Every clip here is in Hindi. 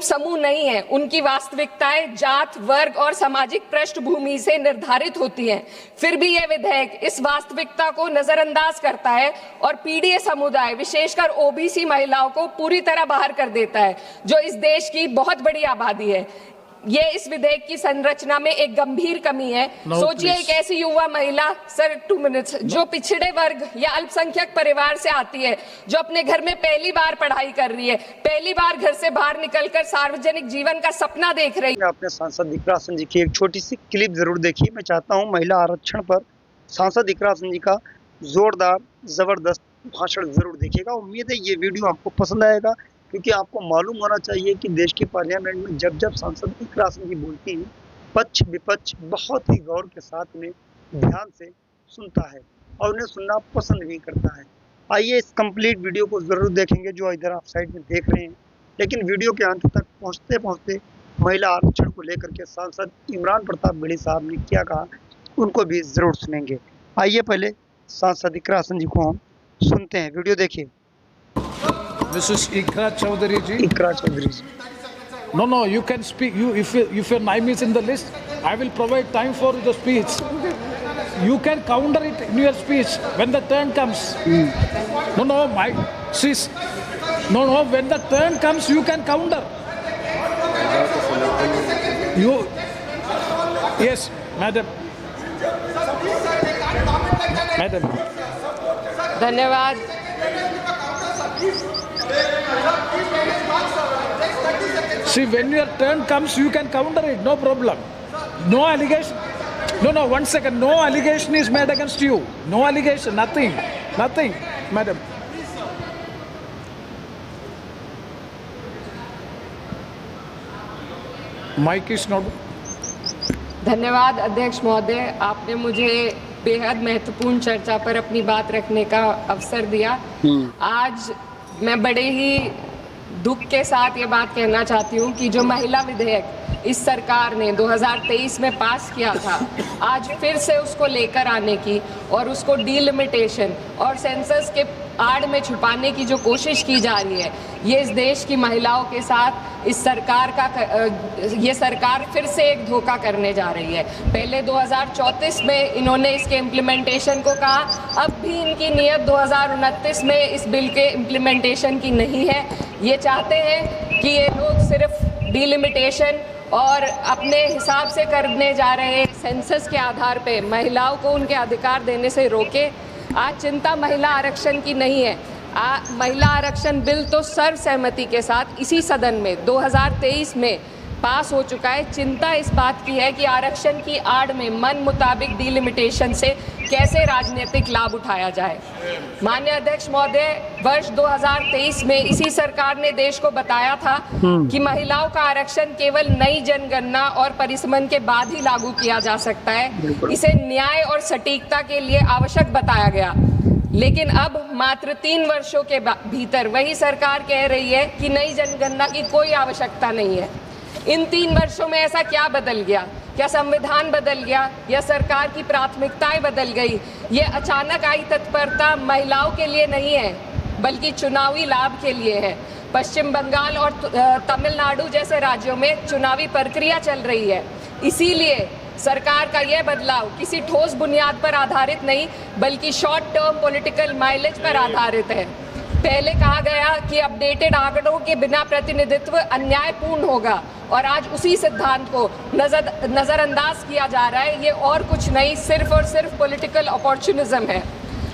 गरीब समूह नहीं है, उनकी वास्तविकताएं जात, वर्ग और सामाजिक पृष्ठभूमि से निर्धारित होती हैं। फिर भी यह विधेयक इस वास्तविकता को नजरअंदाज करता है और पीड़ित समुदाय, विशेषकर ओबीसी महिलाओं को पूरी तरह बाहर कर देता है, जो इस देश की बहुत बड़ी आबादी है। ये इस विधेयक की संरचना में एक गंभीर कमी है। सोचिए एक ऐसी युवा महिला, सर 2 मिनट्स, जो पिछड़े वर्ग या अल्पसंख्यक परिवार से आती है, जो अपने घर में पहली बार पढ़ाई कर रही है, पहली बार घर से बाहर निकलकर सार्वजनिक जीवन का सपना देख रही है। आपने सांसद इकरा हसन जी की एक छोटी सी क्लिप जरूर देखी। मैं चाहता हूँ महिला आरक्षण पर सांसद इकरा हसन जी का जोरदार जबरदस्त भाषण जरूर देखिएगा। उम्मीद है ये वीडियो आपको पसंद आएगा, क्योंकि आपको मालूम होना चाहिए कि देश की पार्लियामेंट में जब जब सांसद इकरा हसन जी बोलती हैं, पक्ष विपक्ष बहुत ही गौर के साथ में ध्यान से सुनता है और उन्हें सुनना पसंद भी करता है। आइए इस कंप्लीट वीडियो को जरूर देखेंगे जो इधर आप साइड में देख रहे हैं। लेकिन वीडियो के अंत तक पहुंचते पहुंचते महिला आरक्षण को लेकर के सांसद इमरान प्रताप गढ़ी साहब ने क्या कहा, उनको भी जरूर सुनेंगे। आइए पहले सांसद इकरा हसन जी को हम सुनते हैं। वीडियो देखिए। Mrs. Ikra Chaudhary ji. Ikra Chaudhary ji. No, you can speak. If your name is in the list, I will provide time for the speech. You can counter it in your speech when the turn comes. No, sis. No, when the turn comes, you can counter. Yes, madam. धन्यवाद। See, when your turn comes, you can counter it, no problem. No allegation. No, 1 second. No allegation is made against you. No allegation, nothing, madam. Mic is not. धन्यवाद अध्यक्ष महोदय, आपने मुझे बेहद महत्वपूर्ण चर्चा पर अपनी बात रखने का अवसर दिया। आज मैं बड़े ही दुख के साथ ये बात कहना चाहती हूँ कि जो महिला विधेयक इस सरकार ने 2023 में पास किया था, आज फिर से उसको लेकर आने की और उसको डीलिमिटेशन और सेंसस के आड़ में छुपाने की जो कोशिश की जा रही है, ये इस देश की महिलाओं के साथ ये सरकार फिर से एक धोखा करने जा रही है। पहले 2034 में इन्होंने इसके इम्प्लीमेंटेशन को कहा, अब भी इनकी नीयत 2029 में इस बिल के इम्प्लीमेंटेशन की नहीं है। ये चाहते हैं कि ये लोग सिर्फ डीलिमिटेशन और अपने हिसाब से करने जा रहे सेंसस के आधार पे महिलाओं को उनके अधिकार देने से रोके। आज चिंता महिला आरक्षण की नहीं है। महिला आरक्षण बिल तो सर्वसहमति के साथ इसी सदन में 2023 में पास हो चुका है। चिंता इस बात की है कि आरक्षण की आड़ में मन मुताबिक डीलिमिटेशन से कैसे राजनीतिक लाभ उठाया जाए। माननीय अध्यक्ष महोदय, वर्ष 2023 में इसी सरकार ने देश को बताया था कि महिलाओं का आरक्षण केवल नई जनगणना और परिसमन के बाद ही लागू किया जा सकता है। इसे न्याय और सटीकता के लिए आवश्यक बताया गया। लेकिन अब मात्र 3 वर्षों के भीतर वही सरकार कह रही है कि नई जनगणना की कोई आवश्यकता नहीं है। इन 3 वर्षों में ऐसा क्या बदल गया? क्या संविधान बदल गया या सरकार की प्राथमिकताएं बदल गई? ये अचानक आई तत्परता महिलाओं के लिए नहीं है, बल्कि चुनावी लाभ के लिए है। पश्चिम बंगाल और तमिलनाडु जैसे राज्यों में चुनावी प्रक्रिया चल रही है, इसीलिए सरकार का यह बदलाव किसी ठोस बुनियाद पर आधारित नहीं, बल्कि शॉर्ट टर्म पॉलिटिकल माइलेज पर आधारित है। पहले कहा गया कि अपडेटेड आंकड़ों के बिना प्रतिनिधित्व अन्यायपूर्ण होगा, और आज उसी सिद्धांत को नजरअंदाज किया जा रहा है। ये और कुछ नहीं, सिर्फ और सिर्फ पॉलिटिकल अपॉर्चुनिज्म है।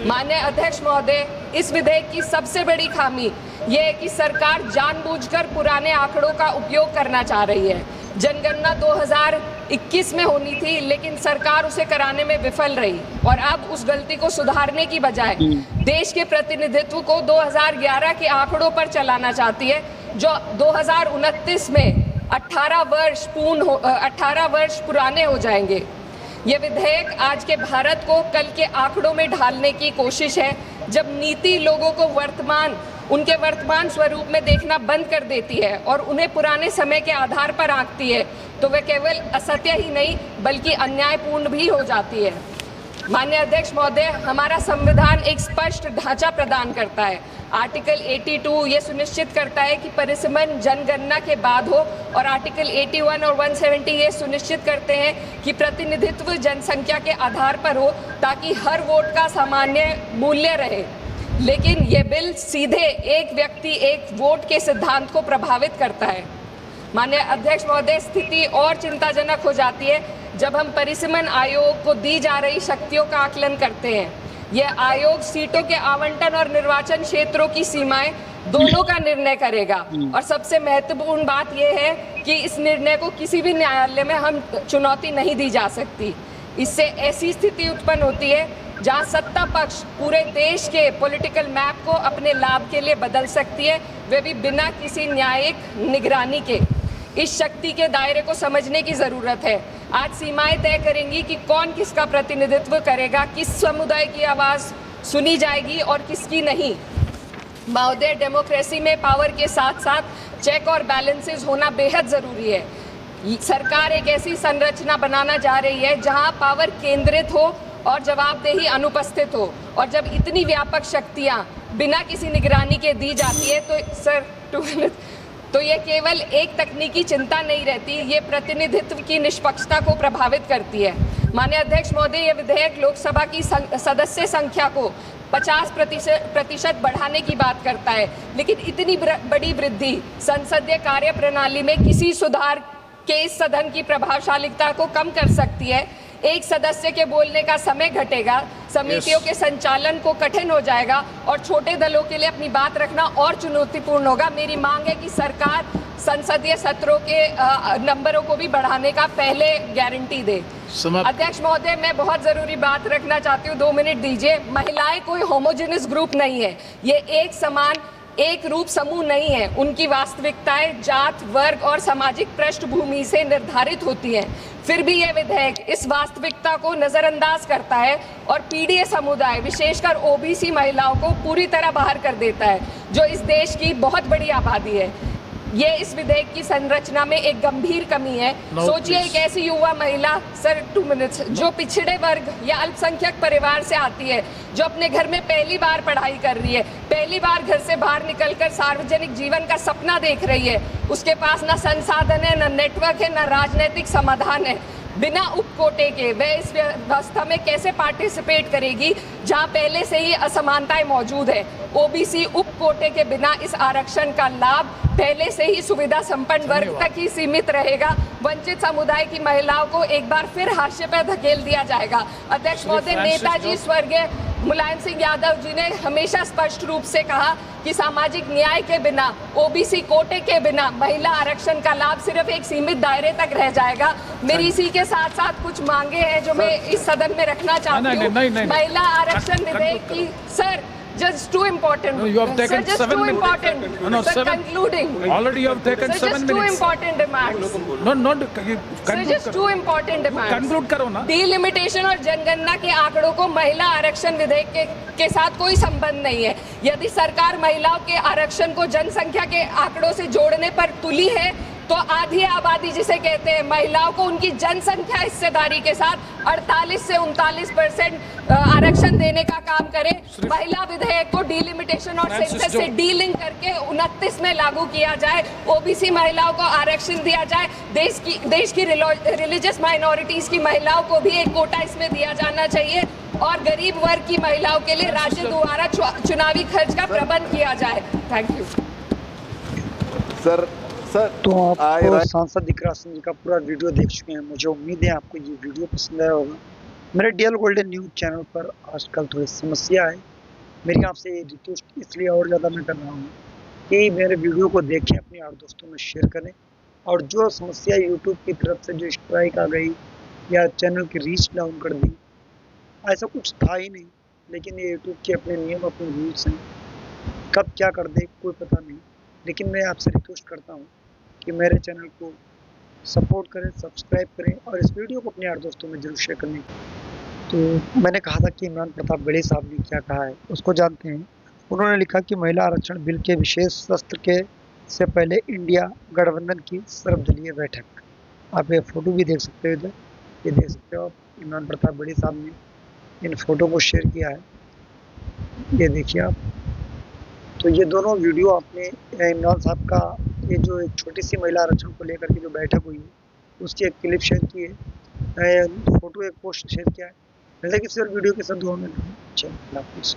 माननीय अध्यक्ष महोदय, इस विधेयक की सबसे बड़ी खामी ये है कि सरकार जानबूझकर पुराने आंकड़ों का उपयोग करना चाह रही है। जनगणना 2021 में होनी थी, लेकिन सरकार उसे कराने में विफल रही और अब उस गलती को सुधारने की बजाय देश के प्रतिनिधित्व को 2011 के आंकड़ों पर चलाना चाहती है, जो 2029 में 18 वर्ष पुराने हो जाएंगे। ये विधेयक आज के भारत को कल के आंकड़ों में ढालने की कोशिश है। जब नीति लोगों को उनके वर्तमान स्वरूप में देखना बंद कर देती है और उन्हें पुराने समय के आधार पर आंकती है, तो वह केवल असत्य ही नहीं बल्कि अन्यायपूर्ण भी हो जाती है। माननीय अध्यक्ष महोदय, हमारा संविधान एक स्पष्ट ढांचा प्रदान करता है। आर्टिकल 82 ये सुनिश्चित करता है कि परिसीमन जनगणना के बाद हो, और आर्टिकल 81 और 170 ये सुनिश्चित करते हैं कि प्रतिनिधित्व जनसंख्या के आधार पर हो, ताकि हर वोट का सामान्य मूल्य रहे। लेकिन ये बिल सीधे एक व्यक्ति एक वोट के सिद्धांत को प्रभावित करता है। माननीय अध्यक्ष महोदय, स्थिति और चिंताजनक हो जाती है जब हम परिसीमन आयोग को दी जा रही शक्तियों का आकलन करते हैं। यह आयोग सीटों के आवंटन और निर्वाचन क्षेत्रों की सीमाएं दोनों का निर्णय करेगा, और सबसे महत्वपूर्ण बात यह है कि इस निर्णय को किसी भी न्यायालय में हम चुनौती नहीं दी जा सकती। इससे ऐसी स्थिति उत्पन्न होती है जहां सत्ता पक्ष पूरे देश के पॉलिटिकल मैप को अपने लाभ के लिए बदल सकती है, वे भी बिना किसी न्यायिक निगरानी के। इस शक्ति के दायरे को समझने की जरूरत है। आज सीमाएं तय करेंगी कि कौन किसका प्रतिनिधित्व करेगा, किस समुदाय की आवाज सुनी जाएगी और किसकी नहीं। महोदय, डेमोक्रेसी में पावर के साथ साथ चेक और बैलेंसेस होना बेहद जरूरी है। सरकार एक ऐसी संरचना बनाना जा रही है जहां पावर केंद्रित हो और जवाबदेही अनुपस्थित हो, और जब इतनी व्यापक शक्तियां बिना किसी निगरानी के दी जाती है तो सर 2 मिनट, तो ये केवल एक तकनीकी चिंता नहीं रहती, ये प्रतिनिधित्व की निष्पक्षता को प्रभावित करती है। माननीय अध्यक्ष महोदय, ये विधेयक लोकसभा की सदस्य संख्या को 50% बढ़ाने की बात करता है, लेकिन इतनी बड़ी वृद्धि संसदीय कार्य प्रणाली में किसी सुधार के इस सदन की प्रभावशालीता को कम कर सकती है। एक सदस्य के बोलने का समय घटेगा, समितियों के संचालन को कठिन हो जाएगा, और छोटे दलों के लिए अपनी बात रखना और चुनौतीपूर्ण होगा। मेरी मांग है कि सरकार संसदीय सत्रों के नंबरों को भी बढ़ाने का पहले गारंटी दे। अध्यक्ष महोदय, मैं बहुत जरूरी बात रखना चाहती हूँ, 2 मिनट दीजिए। महिलाएं कोई होमोजेनियस ग्रुप नहीं है, ये एक समान एक रूप समूह नहीं है। उनकी वास्तविकताएं जात, वर्ग और सामाजिक पृष्ठभूमि से निर्धारित होती हैं। फिर भी यह विधेयक इस वास्तविकता को नजरअंदाज करता है और पीड़ित समुदाय, विशेषकर ओबीसी महिलाओं को पूरी तरह बाहर कर देता है, जो इस देश की बहुत बड़ी आबादी है। ये इस विधेयक की संरचना में एक गंभीर कमी है। सोचिए, एक ऐसी युवा महिला, सर 2 मिनट्स, जो पिछड़े वर्ग या अल्पसंख्यक परिवार से आती है, जो अपने घर में पहली बार पढ़ाई कर रही है, पहली बार घर से बाहर निकलकर सार्वजनिक जीवन का सपना देख रही है, उसके पास ना संसाधन है, ना नेटवर्क है, ना राजनीतिक समाधान है। बिना उपकोटे के वह इस व्यवस्था में कैसे पार्टिसिपेट करेगी जहां पहले से ही असमानताएं मौजूद है। ओबीसी उपकोटे के बिना इस आरक्षण का लाभ पहले से ही सुविधा संपन्न वर्ग तक ही सीमित रहेगा। वंचित समुदाय की महिलाओं को एक बार फिर हाशिए पर धकेल दिया जाएगा। अध्यक्ष महोदय, नेताजी स्वर्गीय मुलायम सिंह यादव जी ने हमेशा स्पष्ट रूप से कहा कि सामाजिक न्याय के बिना, ओबीसी कोटे के बिना महिला आरक्षण का लाभ सिर्फ एक सीमित दायरे तक रह जाएगा। मेरी इसी के साथ साथ कुछ मांगे हैं जो मैं इस सदन में रखना चाहती हूँ। महिला आरक्षण विधेयक की, sir, just too important. No, you have taken sir, just 7 too minutes. important. No, sir, 7. concluding. Already you have taken sir, 7 just minutes. too important demands. No, not you Sir, conclude just करो. too important demands. Conclude करो ना. डिलिमिटेशन और जनगणना के आंकड़ों को महिला आरक्षण विधेयक के साथ कोई संबंध नहीं है। यदि सरकार महिलाओं के आरक्षण को जनसंख्या के आंकड़ों से जोड़ने पर तुली है, तो आधी आबादी जिसे कहते हैं महिलाओं को उनकी जनसंख्या हिस्सेदारी के साथ 48 से 39% आरक्षण देने का काम करे। महिला विधेयक को डिलिमिटेशन और सेंसस से डीलिंक करके 29 में लागू किया जाए। ओबीसी महिलाओं को आरक्षण दिया जाए। देश की रिलीजियस माइनॉरिटीज की महिलाओं को भी एक कोटा इसमें दिया जाना चाहिए, और गरीब वर्ग की महिलाओं के लिए राज्य द्वारा चुनावी खर्च का प्रबंध किया जाए। Thank you sir. तो आपको सांसद इकरार सिंह जी का पूरा वीडियो देख चुके हैं। मुझे उम्मीद है आपको ये वीडियो पसंद आया होगा। मेरे डीएल गोल्डन न्यूज़ चैनल पर आजकल थोड़ी समस्या है। मेरी आपसे रिक्वेस्ट इसलिए और ज़्यादा मैं कर रहा हूँ कि मेरे वीडियो को देखें, अपने यार दोस्तों में शेयर करें, और जो समस्या यूट्यूब की तरफ से जो स्ट्राइक आ गई या चैनल की रीच डाउन कर दी, ऐसा कुछ था ही नहीं। लेकिन ये यूट्यूब के अपने नियम, अपने रूल्स हैं, कब क्या कर दे कोई पता नहीं। लेकिन मैं आपसे रिक्वेस्ट करता हूँ कि मेरे चैनल को सपोर्ट करें, सब्सक्राइब करें, और इस वीडियो को अपने यार दोस्तों में जरूर शेयर करें। तो मैंने कहा था कि इमरान प्रताप बड़े साहब ने क्या कहा है उसको जानते हैं। उन्होंने लिखा कि महिला आरक्षण बिल के विशेष सत्र के से पहले इंडिया गठबंधन की सर्वदलीय बैठक। आप ये फोटो भी देख सकते हो, इधर ये देख सकते हो आप। इमरान प्रताप बड़े साहब ने इन फोटो को शेयर किया है, ये देखिए आप। तो ये दोनों वीडियो आपने इमरान साहब का ये जो एक छोटी सी महिला आरक्षण को लेकर के जो बैठक हुई है उसकी एक क्लिप शेयर की है, फोटो एक पोस्ट शेयर किया है। जैसे कि सर वीडियो के साथ 2 मिनट। चलिए, अल्लाह हाफिज़।